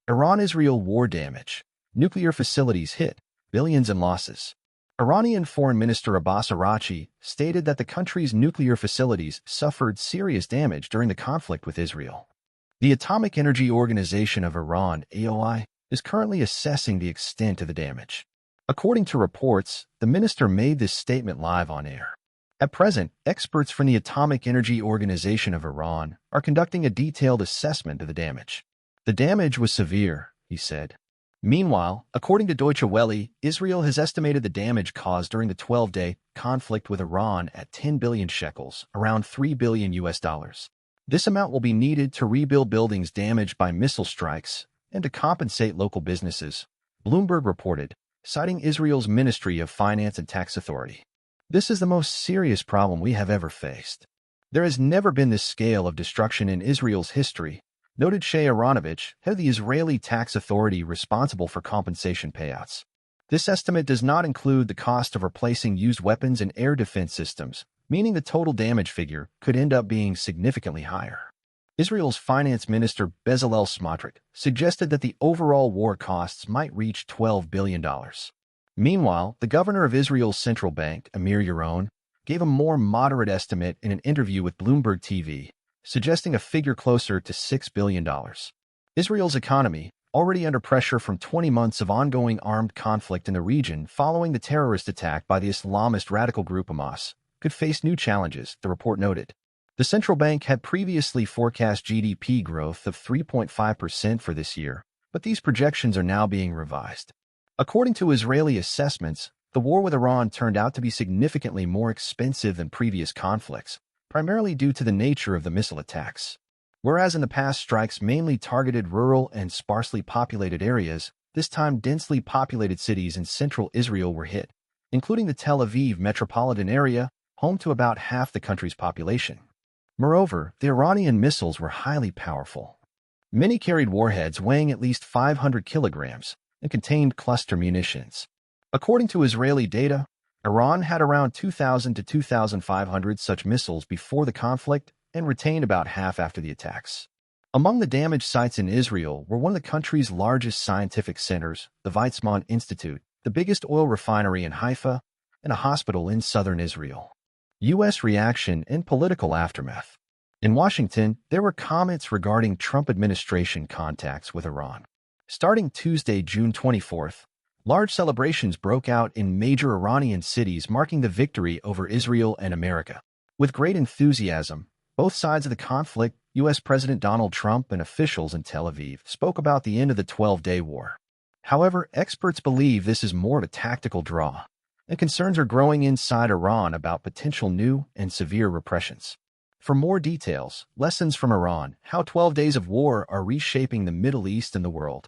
Iran-Israel war damage. Nuclear facilities hit. Billions in losses. Iranian Foreign Minister Abbas Araghchi stated that the country's nuclear facilities suffered serious damage during the conflict with Israel. The Atomic Energy Organization of Iran, AOI, is currently assessing the extent of the damage. According to reports, the minister made this statement live on air. At present, experts from the Atomic Energy Organization of Iran are conducting a detailed assessment of the damage. The damage was severe, he said. Meanwhile, according to Deutsche Welle, Israel has estimated the damage caused during the 12-day conflict with Iran at 10 billion shekels, around $3 billion. This amount will be needed to rebuild buildings damaged by missile strikes and to compensate local businesses, Bloomberg reported, citing Israel's Ministry of Finance and Tax Authority. This is the most serious problem we have ever faced. There has never been this scale of destruction in Israel's history, noted Shea Aronovich, head of the Israeli tax authority responsible for compensation payouts. This estimate does not include the cost of replacing used weapons and air defense systems, meaning the total damage figure could end up being significantly higher. Israel's finance minister Bezalel Smotrich suggested that the overall war costs might reach $12 billion. Meanwhile, the governor of Israel's central bank, Amir Yaron, gave a more moderate estimate in an interview with Bloomberg TV, suggesting a figure closer to $6 billion. Israel's economy, already under pressure from 20 months of ongoing armed conflict in the region following the terrorist attack by the Islamist radical group Hamas, could face new challenges, the report noted. The central bank had previously forecast GDP growth of 3.5% for this year, but these projections are now being revised. According to Israeli assessments, the war with Iran turned out to be significantly more expensive than previous conflicts, primarily due to the nature of the missile attacks. Whereas in the past strikes mainly targeted rural and sparsely populated areas, this time densely populated cities in central Israel were hit, including the Tel Aviv metropolitan area, home to about half the country's population. Moreover, the Iranian missiles were highly powerful. Many carried warheads weighing at least 500 kilograms and contained cluster munitions. According to Israeli data, Iran had around 2,000 to 2,500 such missiles before the conflict and retained about half after the attacks. Among the damaged sites in Israel were one of the country's largest scientific centers, the Weizmann Institute, the biggest oil refinery in Haifa, and a hospital in southern Israel. U.S. reaction and political aftermath. In Washington, there were comments regarding Trump administration contacts with Iran. Starting Tuesday, June 24th, large celebrations broke out in major Iranian cities marking the victory over Israel and America. With great enthusiasm, both sides of the conflict, U.S. President Donald Trump and officials in Tel Aviv spoke about the end of the 12-day war. However, experts believe this is more of a tactical draw, and concerns are growing inside Iran about potential new and severe repressions. For more details, lessons from Iran, how 12 days of war are reshaping the Middle East and the world.